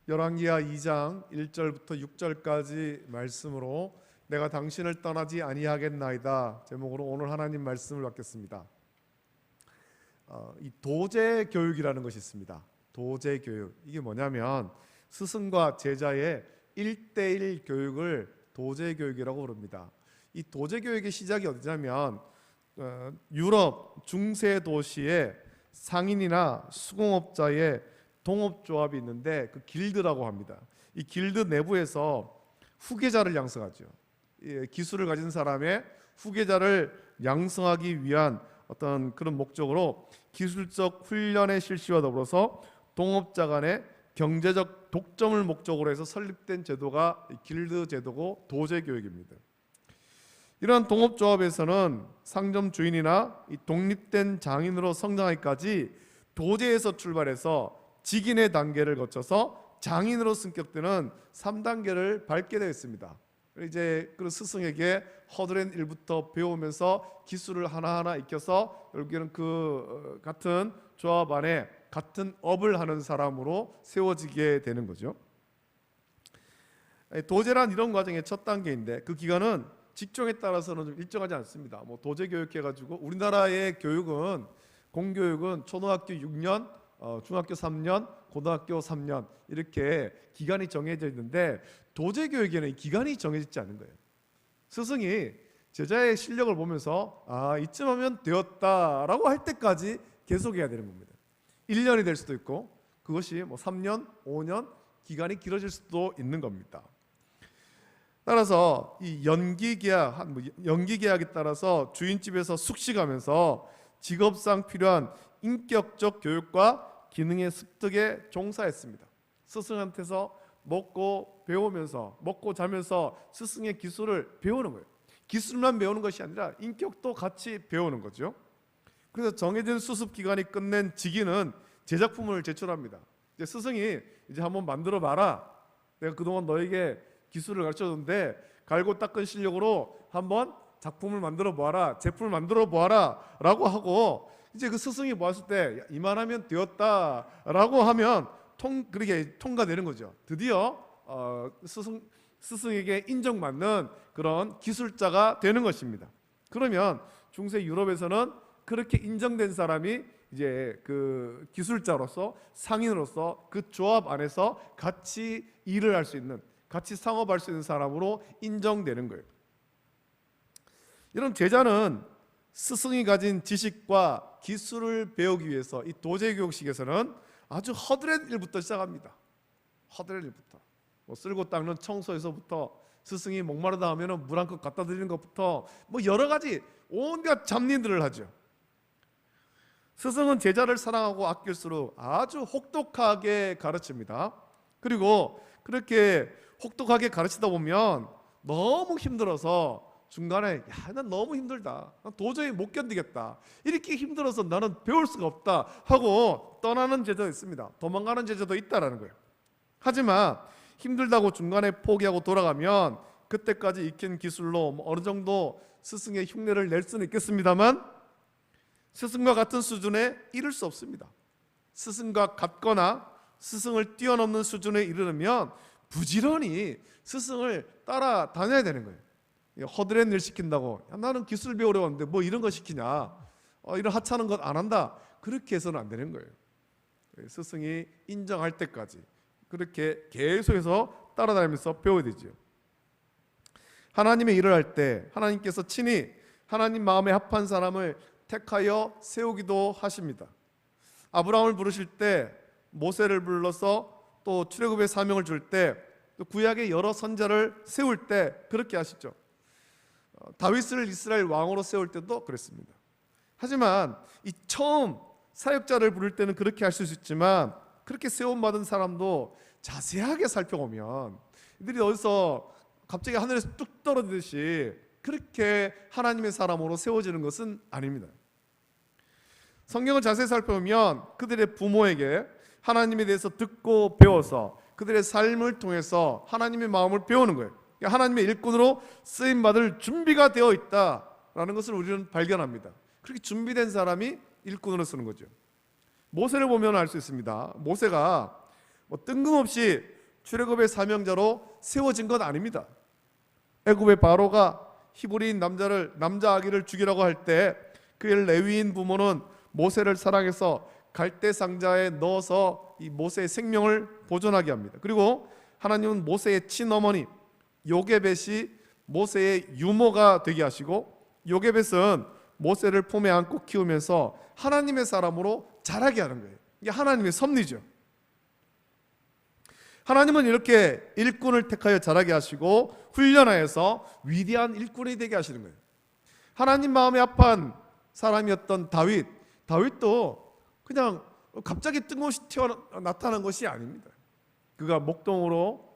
열왕기하 2장 1절부터 6절까지 말씀으로 내가 당신을 떠나지 아니하겠나이다 제목으로 오늘 하나님 말씀을 받겠습니다. 이 도제 교육이라는 것이 있습니다. 도제 교육, 이게 뭐냐면 스승과 제자의 1대1 교육을 도제 교육이라고 부릅니다. 이 도제 교육의 시작이 어디냐면 유럽 중세 도시의 상인이나 수공업자의 동업조합이 있는데 그 길드라고 합니다. 이 길드 내부에서 후계자를 양성하죠. 기술을 가진 사람의 후계자를 양성하기 위한 어떤 그런 목적으로 기술적 훈련의 실시와 더불어서 동업자 간의 경제적 독점을 목적으로 해서 설립된 제도가 길드 제도고 도제 교육입니다. 이러한 동업조합에서는 상점 주인이나 이 독립된 장인으로 성장하기까지 도제에서 출발해서 직인의 단계를 거쳐서 장인으로 승격되는 3단계를 밟게 되었습니다. 이제 그 스승에게 허드렛 일부터 배우면서 기술을 하나하나 익혀서 결국에는 그 같은 조합 안에 같은 업을 하는 사람으로 세워지게 되는 거죠. 도제란 이런 과정의 첫 단계인데 그 기간은 직종에 따라서는 좀 일정하지 않습니다. 뭐 도제 교육해가지고 우리나라의 교육은 공교육은 초등학교 6년, 중학교 3년, 고등학교 3년 이렇게 기간이 정해져 있는데 도제 교육에는 기간이 정해지지 않은 거예요. 스승이 제자의 실력을 보면서 이쯤 하면 되었다라고 할 때까지 계속해야 되는 겁니다. 1년이 될 수도 있고 그것이 뭐 3년, 5년 기간이 길어질 수도 있는 겁니다. 따라서 이 연기계약에 따라서 주인집에서 숙식하면서 직업상 필요한 인격적 교육과 기능의 습득에 종사했습니다. 스승한테서 먹고 배우면서 먹고 자면서 스승의 기술을 배우는 거예요. 기술만 배우는 것이 아니라 인격도 같이 배우는 거죠. 그래서 정해진 수습 기간이 끝낸 직인은 제작품을 제출합니다. 이제 스승이 이제 한번 만들어 봐라. 내가 그동안 너에게 기술을 가르쳐줬는데 갈고 닦은 실력으로 한번 작품을 만들어 보아라, 제품을 만들어 보아라 라고 하고 이제 그 스승이 보았을 때 이만하면 되었다라고 하면 그렇게 통과되는 거죠. 드디어 스승에게 인정받는 그런 기술자가 되는 것입니다. 그러면 중세 유럽에서는 그렇게 인정된 사람이 이제 그 기술자로서 상인으로서 그 조합 안에서 같이 일을 할 수 있는, 같이 상업할 수 있는 사람으로 인정되는 거예요. 이런 제자는 스승이 가진 지식과 기술을 배우기 위해서 이 도제 교육식에서는 아주 허드렛 일부터 시작합니다. 허드렛 일부터 뭐 쓸고 닦는 청소에서부터 스승이 목마르다 하면 물 한 컵 갖다 드리는 것부터 뭐 여러 가지 온갖 잡일들을 하죠. 스승은 제자를 사랑하고 아낄수록 아주 혹독하게 가르칩니다. 그리고 그렇게 혹독하게 가르치다 보면 너무 힘들어서 중간에 난 너무 힘들다, 난 도저히 못 견디겠다, 이렇게 힘들어서 나는 배울 수가 없다 하고 떠나는 제자도 있습니다. 도망가는 제자도 있다라는 거예요. 하지만 힘들다고 중간에 포기하고 돌아가면 그때까지 익힌 기술로 어느 정도 스승의 흉내를 낼 수는 있겠습니다만 스승과 같은 수준에 이를 수 없습니다. 스승과 같거나 스승을 뛰어넘는 수준에 이르려면 부지런히 스승을 따라다녀야 되는 거예요. 허드렛 일 시킨다고 나는 기술 배우러 왔는데 뭐 이런 거 시키냐, 이런 하찮은 것 안 한다, 그렇게 해서는 안 되는 거예요. 스승이 인정할 때까지 그렇게 계속해서 따라다니면서 배워야 되죠. 하나님의 일을 할 때 하나님께서 친히 하나님 마음에 합한 사람을 택하여 세우기도 하십니다. 아브라함을 부르실 때, 모세를 불러서 또 출애굽의 사명을 줄 때, 또 구약의 여러 선자를 세울 때 그렇게 하시죠. 다윗을 이스라엘 왕으로 세울 때도 그랬습니다. 하지만 이 처음 사역자를 부를 때는 그렇게 하실 수 있지만 그렇게 세움받은 사람도 자세하게 살펴보면 이들이 어디서 갑자기 하늘에서 뚝 떨어지듯이 그렇게 하나님의 사람으로 세워지는 것은 아닙니다. 성경을 자세히 살펴보면 그들의 부모에게 하나님에 대해서 듣고 배워서 그들의 삶을 통해서 하나님의 마음을 배우는 거예요. 하나님의 일꾼으로 쓰임받을 준비가 되어 있다라는 것을 우리는 발견합니다. 그렇게 준비된 사람이 일꾼으로 쓰는 거죠. 모세를 보면 알 수 있습니다. 모세가 뭐 뜬금없이 출애굽의 사명자로 세워진 건 아닙니다. 애굽의 바로가 히브리인 남자 아기를 죽이라고 할 때 그의 레위인 부모는 모세를 사랑해서 갈대 상자에 넣어서 이 모세의 생명을 보존하게 합니다. 그리고 하나님은 모세의 친어머니 요게벳이 모세의 유모가 되게 하시고, 요게벳은 모세를 품에 안고 키우면서 하나님의 사람으로 자라게 하는 거예요. 이게 하나님의 섭리죠. 하나님은 이렇게 일꾼을 택하여 자라게 하시고 훈련하여서 위대한 일꾼이 되게 하시는 거예요. 하나님 마음에 합한 사람이었던 다윗도 그냥 갑자기 뜬금없이 나타난 것이 아닙니다. 그가 목동으로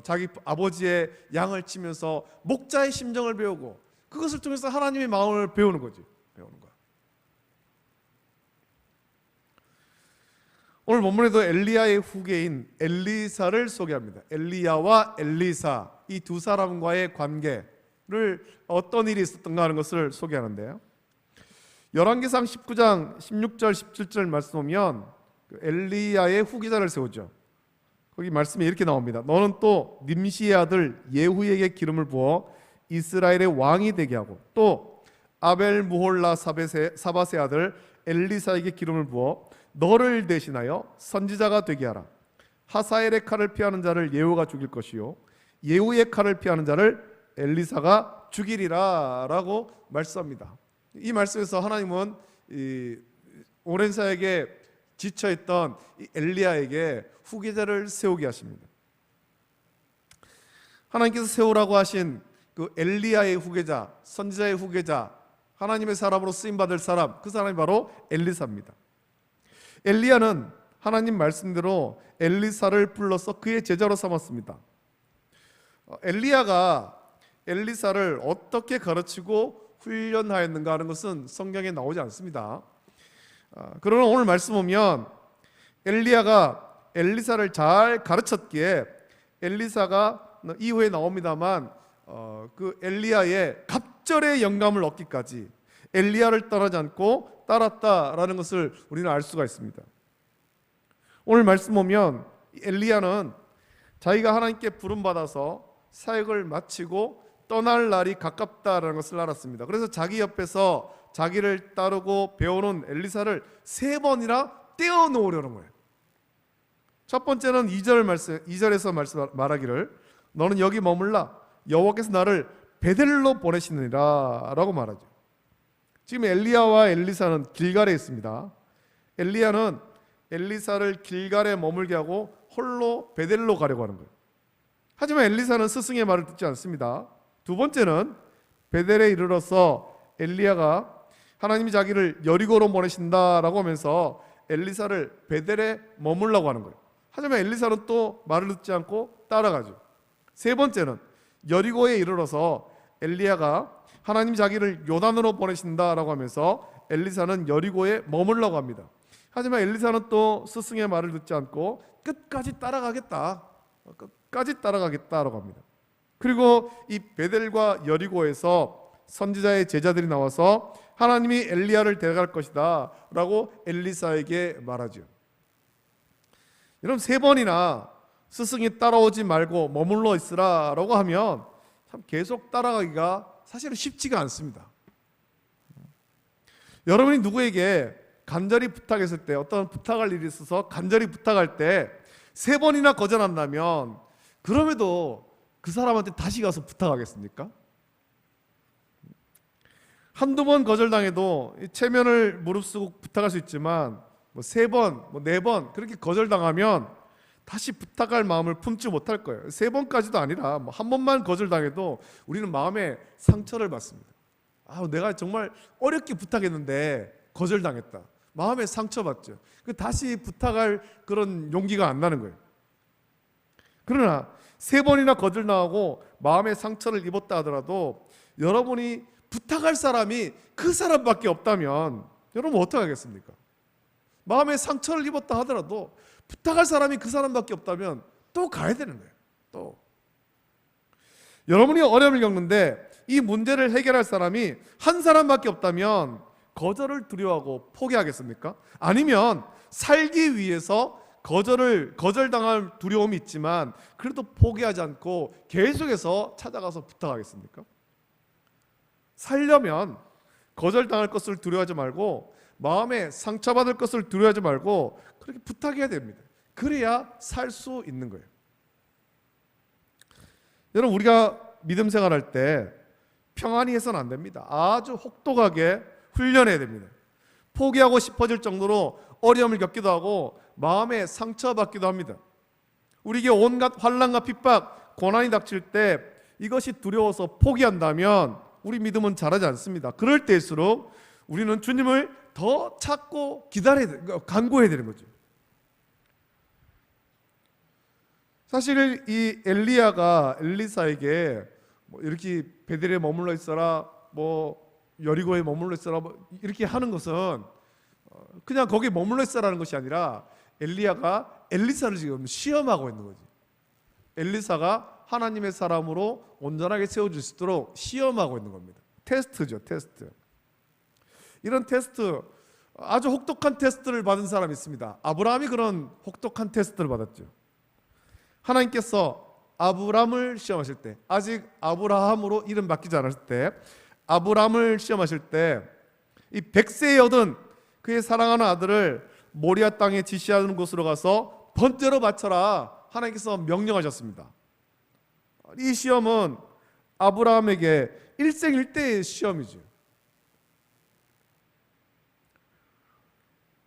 자기 아버지의 양을 치면서 목자의 심정을 배우고 그것을 통해서 하나님의 마음을 배우는 거지. 배우는 거야. 오늘 본문에도 엘리야의 후계인 엘리사를 소개합니다. 엘리야와 엘리사, 이 두 사람과의 관계를 어떤 일이 있었던가 하는 것을 소개하는데요. 열왕기상 19장 16절 17절 말씀 보면 엘리야의 후계자를 세우죠. 거기 말씀이 이렇게 나옵니다. 너는 또 님시의 아들 예후에게 기름을 부어 이스라엘의 왕이 되게 하고, 또 아벨 무홀라 사밧의 아들 엘리사에게 기름을 부어 너를 대신하여 선지자가 되게 하라. 하사엘의 칼을 피하는 자를 예후가 죽일 것이요 예후의 칼을 피하는 자를 엘리사가 죽이리라 라고 말씀합니다. 이 말씀에서 하나님은 이 오랜 사역에 지쳐있던 이 엘리야에게 후계자를 세우게 하십니다. 하나님께서 세우라고 하신 그 엘리야의 후계자, 선지자의 후계자, 하나님의 사람으로 쓰임받을 사람, 그 사람이 바로 엘리사입니다. 엘리야는 하나님 말씀대로 엘리사를 불러서 그의 제자로 삼았습니다. 엘리야가 엘리사를 어떻게 가르치고 훈련하였는가 하는 것은 성경에 나오지 않습니다. 그러나 오늘 말씀 보면 엘리야가 엘리사를 잘 가르쳤기에 엘리사가 이후에 나옵니다만 그 엘리야의 갑절의 영감을 얻기까지 엘리야를 따르지 않고 따랐다라는 것을 우리는 알 수가 있습니다. 오늘 말씀 보면 엘리야는 자기가 하나님께 부름받아서 사역을 마치고 떠날 날이 가깝다라는 것을 알았습니다. 그래서 자기 옆에서 자기를 따르고 배우는 엘리사를 3번이나 떼어놓으려는 거예요. 첫 번째는 2절에서 말하기를 너는 여기 머물라 여호와께서 나를 베델로 보내시느니라 라고 말하죠. 지금 엘리야와 엘리사는 길갈에 있습니다. 엘리야는 엘리사를 길갈에 머물게 하고 홀로 베델로 가려고 하는 거예요. 하지만 엘리사는 스승의 말을 듣지 않습니다. 두 번째는 베델에 이르러서 엘리야가 하나님이 자기를 여리고로 보내신다라고 하면서 엘리사를 베델에 머물라고 하는 거예요. 하지만 엘리사는 또 말을 듣지 않고 따라가죠. 세 번째는 여리고에 이르러서 엘리야가 하나님이 자기를 요단으로 보내신다라고 하면서 엘리사는 여리고에 머물라고 합니다. 하지만 엘리사는 또 스승의 말을 듣지 않고 끝까지 따라가겠다라고 합니다. 그리고 이 베델과 여리고에서 선지자의 제자들이 나와서 하나님이 엘리야를 데려갈 것이다 라고 엘리사에게 말하죠. 여러분 3번이나 스승이 따라오지 말고 머물러 있으라 라고 하면 참 계속 따라가기가 사실은 쉽지가 않습니다. 여러분이 누구에게 간절히 부탁했을 때, 어떤 부탁할 일이 있어서 간절히 부탁할 때 3번이나 거절한다면 그럼에도 그 사람한테 다시 가서 부탁하겠습니까? 한두 번 거절당해도 체면을 무릅쓰고 부탁할 수 있지만 3번, 4번 그렇게 거절당하면 다시 부탁할 마음을 품지 못할 거예요. 3번까지도 아니라 한 번만 거절당해도 우리는 마음에 상처를 받습니다. 내가 정말 어렵게 부탁했는데 거절당했다. 마음에 상처받죠. 다시 부탁할 그런 용기가 안 나는 거예요. 그러나 3번이나 거절당하고 마음에 상처를 입었다 하더라도 여러분이 부탁할 사람이 그 사람밖에 없다면 여러분 어떻게 하겠습니까? 마음에 상처를 입었다 하더라도 부탁할 사람이 그 사람밖에 없다면 또 가야 되는 거예요. 또 여러분이 어려움을 겪는데 이 문제를 해결할 사람이 한 사람밖에 없다면 거절을 두려워하고 포기하겠습니까? 아니면 살기 위해서 거절당할 두려움이 있지만 그래도 포기하지 않고 계속해서 찾아가서 부탁하겠습니까? 살려면 거절당할 것을 두려워하지 말고 마음에 상처받을 것을 두려워하지 말고 그렇게 부탁해야 됩니다. 그래야 살 수 있는 거예요. 여러분, 우리가 믿음 생활할 때 평안히 해서는 안 됩니다. 아주 혹독하게 훈련해야 됩니다. 포기하고 싶어질 정도로 어려움을 겪기도 하고 마음에 상처받기도 합니다. 우리에게 온갖 환난과 핍박, 고난이 닥칠 때 이것이 두려워서 포기한다면 우리 믿음은 자라지 않습니다. 그럴 때일수록 우리는 주님을 더 찾고 간구해야 되는 거죠. 사실 이 엘리야가 엘리사에게 이렇게 베델에 머물러 있어라, 여리고에 머물러 있어라, 이렇게 하는 것은 그냥 거기에 머물러 있어라는 것이 아니라 엘리야가 엘리사를 지금 시험하고 있는 거지. 엘리사가 하나님의 사람으로 온전하게 세워줄 수 있도록 시험하고 있는 겁니다. 테스트죠, 테스트. 이런 테스트, 아주 혹독한 테스트를 받은 사람이 있습니다. 아브라함이 그런 혹독한 테스트를 받았죠. 하나님께서 아브람을 시험하실 때, 아직 아브라함으로 이름 바뀌지 않았을 때, 아브람을 시험하실 때 이 100세에 얻은 그의 사랑하는 아들을 모리아 땅에 지시하는 곳으로 가서 번제로 바쳐라 하나님께서 명령하셨습니다. 이 시험은 아브라함에게 일생일대의 시험이죠.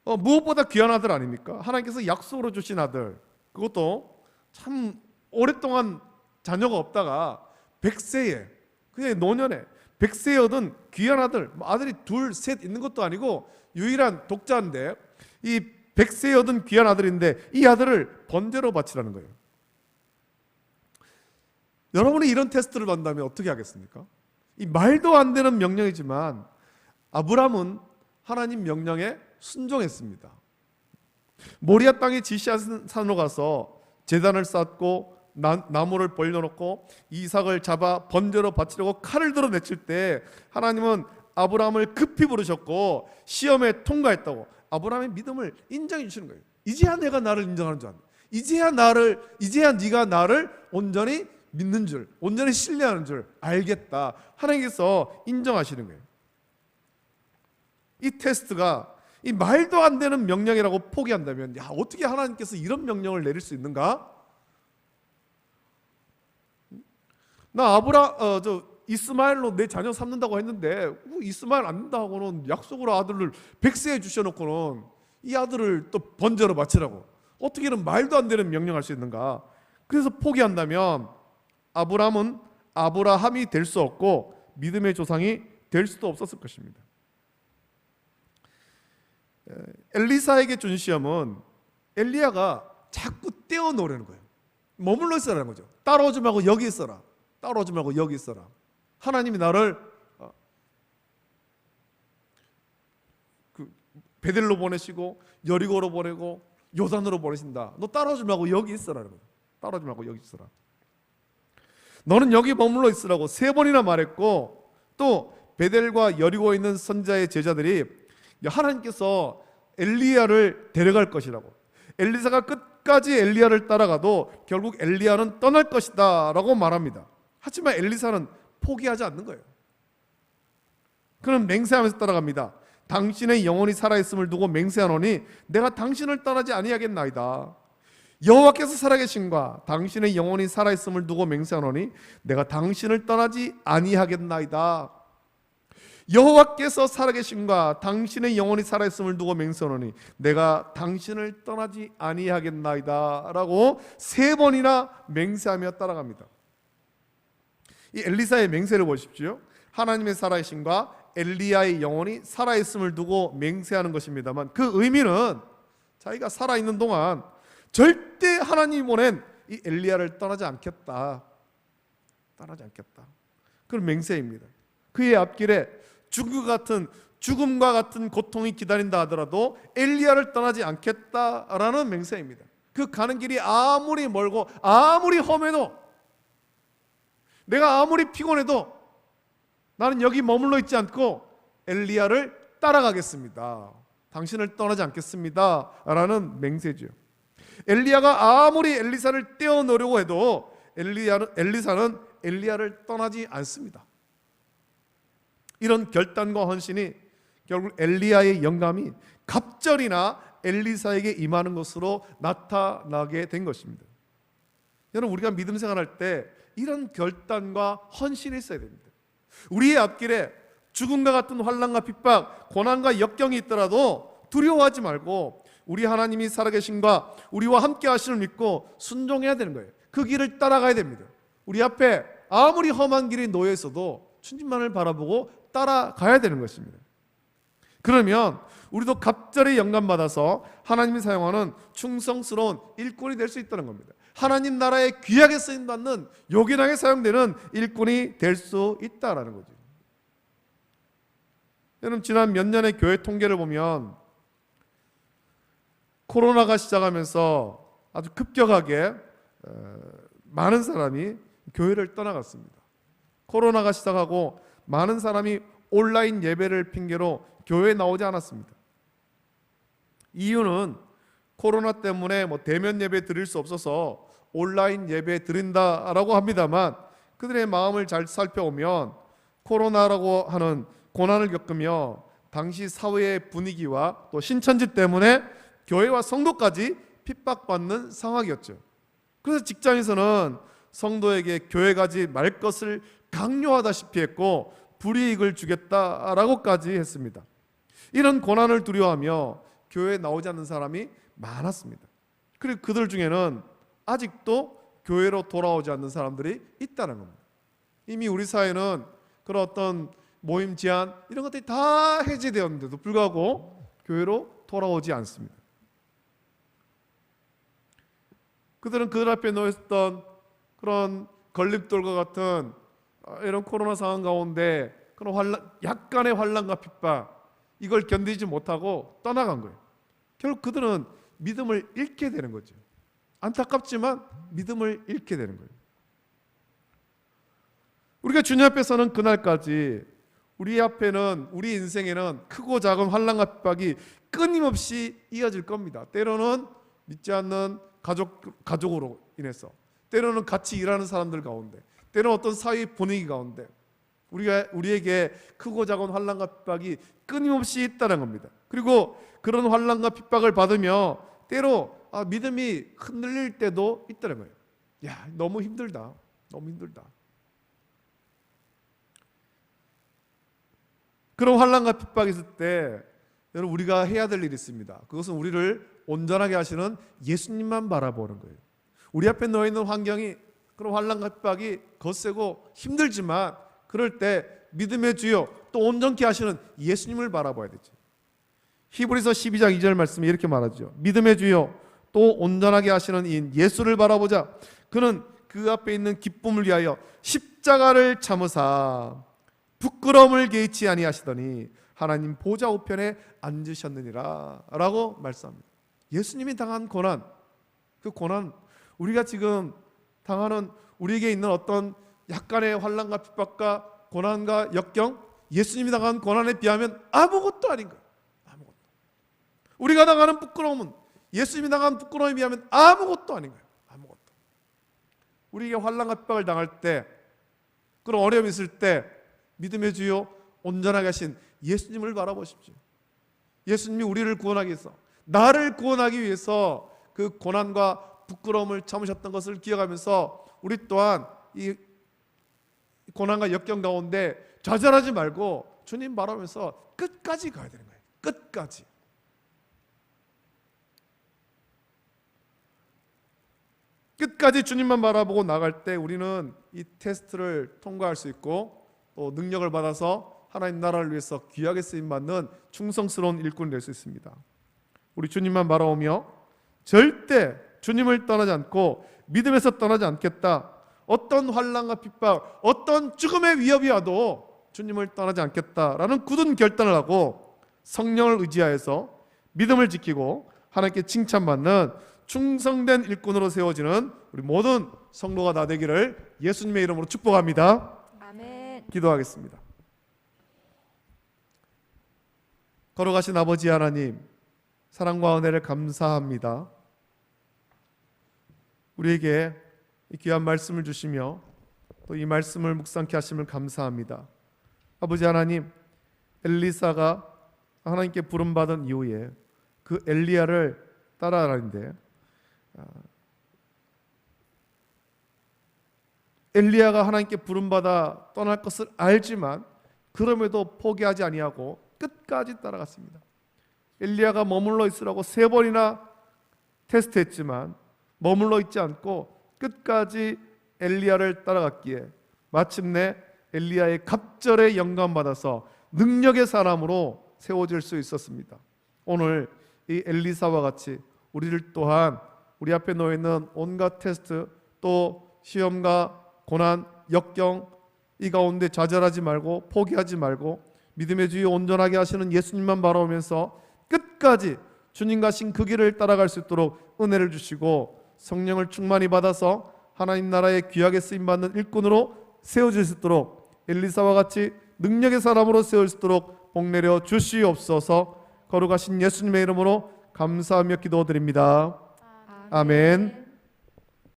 무엇보다 귀한 아들 아닙니까? 하나님께서 약속으로 주신 아들, 그것도 참 오랫동안 자녀가 없다가 100세에, 그냥 노년에 100세에 얻은 귀한 아들, 아들이 둘, 셋 있는 것도 아니고 유일한 독자인데 이 100세에 얻은 귀한 아들인데 이 아들을 번제로 바치라는 거예요. 여러분이 이런 테스트를 받는다면 어떻게 하겠습니까? 이 말도 안 되는 명령이지만 아브람은 하나님 명령에 순종했습니다. 모리아 땅에 지시한 산으로 가서 제단을 쌓고 나무를 벌려놓고 이삭을 잡아 번제로 바치려고 칼을 들어 내칠 때 하나님은 아브라함을 급히 부르셨고 시험에 통과했다고 아브라함의 믿음을 인정해 주시는 거예요. 이제야 내가 나를 인정하는 줄 안다. 이제야 네가 나를 온전히 믿는 줄, 온전히 신뢰하는 줄 알겠다. 하나님께서 인정하시는 거예요. 이 테스트가 이 말도 안 되는 명령이라고 포기한다면, 어떻게 하나님께서 이런 명령을 내릴 수 있는가? 나 이스마엘로 내 자녀 삼는다고 했는데 이스마엘 안 된다 하고는 약속으로 아들을 100세에 주셔놓고는 이 아들을 또 번제로 바치라고 어떻게는 말도 안 되는 명령할 수 있는가? 그래서 포기한다면 아브라함은 아브라함이 될 수 없고 믿음의 조상이 될 수도 없었을 것입니다. 엘리사에게 준 시험은 엘리야가 자꾸 떼어놓으려는 거예요. 머물러 있으라는 거죠. 따라오지 말고 여기 있어라. 따라오지 말고 여기 있어라. 하나님이 나를 베델로 보내시고 여리고로 보내고 요단으로 보내신다. 너 따라오지 말고 여기 있어라는 거예요. 따라오지 말고 여기 있어라. 너는 여기 머물러 있으라고 3번이나 말했고, 또 베델과 여리고에 있는 선지자의 제자들이 하나님께서 엘리야를 데려갈 것이라고, 엘리사가 끝까지 엘리야를 따라가도 결국 엘리야는 떠날 것이다 라고 말합니다. 하지만 엘리사는 포기하지 않는 거예요. 그는 맹세하면서 따라갑니다. 당신의 영혼이 살아있음을 두고 맹세하노니 내가 당신을 떠나지 아니하겠나이다. 여호와께서 살아계신과 당신의 영혼이 살아있음을 두고 맹세하노니 내가 당신을 떠나지 아니하겠나이다. 여호와께서 살아계신과 당신의 영혼이 살아있음을 두고 맹세하노니 내가 당신을 떠나지 아니하겠나이다 라고 3번이나 맹세하며 따라갑니다. 이 엘리사의 맹세를 보십시오. 하나님의 살아계심과 엘리야의 영혼이 살아있음을 두고 맹세하는 것입니다만, 그 의미는 자기가 살아있는 동안 절대 하나님이 보낸 이 엘리야를 떠나지 않겠다. 그런 맹세입니다. 그의 앞길에 죽음과 같은 고통이 기다린다 하더라도 엘리야를 떠나지 않겠다라는 맹세입니다. 그 가는 길이 아무리 멀고 아무리 험해도, 내가 아무리 피곤해도 나는 여기 머물러 있지 않고 엘리야를 따라가겠습니다. 당신을 떠나지 않겠습니다 라는 맹세죠. 엘리야가 아무리 엘리사를 떼어놓으려고 해도 엘리사는 엘리야를 떠나지 않습니다. 이런 결단과 헌신이 결국 엘리야의 영감이 갑절이나 엘리사에게 임하는 것으로 나타나게 된 것입니다. 여러분, 우리가 믿음 생활할 때 이런 결단과 헌신이 있어야 됩니다. 우리의 앞길에 죽음과 같은 환난과 핍박, 고난과 역경이 있더라도 두려워하지 말고 우리 하나님이 살아계신과 우리와 함께 하시는 믿고 순종해야 되는 거예요. 그 길을 따라가야 됩니다. 우리 앞에 아무리 험한 길이 놓여 있어도 주님만을 바라보고 따라가야 되는 것입니다. 그러면 우리도 갑절의 영감받아서 하나님이 사용하는 충성스러운 일꾼이 될 수 있다는 겁니다. 하나님 나라에 귀하게 쓰임받는 요긴하게 사용되는 일꾼이 될 수 있다는 거죠. 여러분, 지난 몇 년의 교회 통계를 보면 코로나가 시작하면서 아주 급격하게 많은 사람이 교회를 떠나갔습니다. 코로나가 시작하고 많은 사람이 온라인 예배를 핑계로 교회에 나오지 않았습니다. 이유는 코로나 때문에 대면 예배 드릴 수 없어서 온라인 예배 드린다라고 합니다만, 그들의 마음을 잘 살펴보면 코로나라고 하는 고난을 겪으며 당시 사회의 분위기와 또 신천지 때문에 교회와 성도까지 핍박받는 상황이었죠. 그래서 직장에서는 성도에게 교회 가지 말 것을 강요하다시피 했고 불이익을 주겠다라고까지 했습니다. 이런 고난을 두려워하며 교회에 나오지 않는 사람이 많았습니다. 그리고 그들 중에는 아직도 교회로 돌아오지 않는 사람들이 있다는 겁니다. 이미 우리 사회는 그런 어떤 모임 제한 이런 것들이 다 해제되었는데도 불구하고 교회로 돌아오지 않습니다. 그들은 그들 앞에 놓였던 그런 걸림돌과 같은 이런 코로나 상황 가운데 그런 약간의 환난과 핍박, 이걸 견디지 못하고 떠나간 거예요. 결국 그들은 믿음을 잃게 되는 거죠. 안타깝지만 믿음을 잃게 되는 거예요. 우리가 주님 앞에 서는 그날까지 우리 앞에는, 우리 인생에는 크고 작은 환난과 핍박이 끊임없이 이어질 겁니다. 때로는 믿지 않는 가족으로 인해서, 때로는 같이 일하는 사람들 가운데, 때로는 어떤 사회 분위기 가운데 우리에게 크고 작은 환난과 핍박이 끊임없이 있다는 겁니다. 그리고 그런 환난과 핍박을 받으며 때로 믿음이 흔들릴 때도 있다는 거예요. 야, 너무 힘들다. 너무 힘들다. 그런 환난과 핍박이 있을 때 여러분, 우리가 해야 될 일이 있습니다. 그것은 우리를 온전하게 하시는 예수님만 바라보는 거예요. 우리 앞에 놓여 있는 환경이, 그런 환난과 핍박이 거세고 힘들지만 그럴 때 믿음의 주요 또 온전케 하시는 예수님을 바라봐야 되죠. 히브리서 12장 2절 말씀이 이렇게 말하죠. 믿음의 주요 또 온전하게 하시는 이 예수를 바라보자. 그는 그 앞에 있는 기쁨을 위하여 십자가를 참으사 부끄러움을 개의치 아니하시더니 하나님 보좌 우편에 앉으셨느니라 라고 말씀합니다. 예수님이 당한 고난, 그 고난, 우리가 지금 당하는, 우리에게 있는 어떤 약간의 환난과 핍박과 고난과 역경, 예수님이 당한 고난에 비하면 아무것도 아닌 거예요. 아무것도. 우리가 당하는 부끄러움은 예수님이 당한 부끄러움에 비하면 아무것도 아닌 거예요. 아무것도. 우리에게 환난과 핍박을 당할 때, 그런 어려움이 있을 때 믿음의 주요 온전하게 하신 예수님을 바라보십시오. 예수님이 우리를 구원하기 위해서, 나를 구원하기 위해서 그 고난과 부끄러움을 참으셨던 것을 기억하면서 우리 또한 이 고난과 역경 가운데 좌절하지 말고 주님 바라보면서 끝까지 가야 되는 거예요. 끝까지. 끝까지 주님만 바라보고 나갈 때 우리는 이 테스트를 통과할 수 있고 또 능력을 받아서 하나님 나라를 위해서 귀하게 쓰임받는 충성스러운 일꾼이 될 수 있습니다. 우리 주님만 바라보며 절대 주님을 떠나지 않고 믿음에서 떠나지 않겠다. 어떤 환난과 핍박, 어떤 죽음의 위협이 와도 주님을 떠나지 않겠다라는 굳은 결단을 하고 성령을 의지하여서 믿음을 지키고 하나님께 칭찬받는 충성된 일꾼으로 세워지는 우리 모든 성도가 다 되기를 예수님의 이름으로 축복합니다. 아멘. 기도하겠습니다. 걸어가신 아버지 하나님, 사랑과 은혜를 감사합니다. 우리에게 이 귀한 말씀을 주시며 또 이 말씀을 묵상케 하심을 감사합니다. 아버지 하나님, 엘리사가 하나님께 부름받은 이후에 그 엘리야를 따라가는데 엘리야가 하나님께 부름받아 떠날 것을 알지만 그럼에도 포기하지 아니하고 끝까지 따라갔습니다. 엘리야가 머물러 있으라고 3번이나 테스트했지만 머물러 있지 않고 끝까지 엘리야를 따라갔기에 마침내 엘리야의 갑절에 영감받아서 능력의 사람으로 세워질 수 있었습니다. 오늘 이 엘리사와 같이 우리를 또한 우리 앞에 놓여 있는 온갖 테스트 또 시험과 고난, 역경 이 가운데 좌절하지 말고 포기하지 말고 믿음의 주에 온전하게 하시는 예수님만 바라보면서 끝까지 주님과 신 그 길을 따라갈 수 있도록 은혜를 주시고 성령을 충만히 받아서 하나님 나라의 귀하게 쓰임받는 일꾼으로 세워질 수 있도록 엘리사와 같이 능력의 사람으로 세울 수 있도록 복내려 주시옵소서. 거룩하신 예수님의 이름으로 감사하며 기도드립니다. 아멘.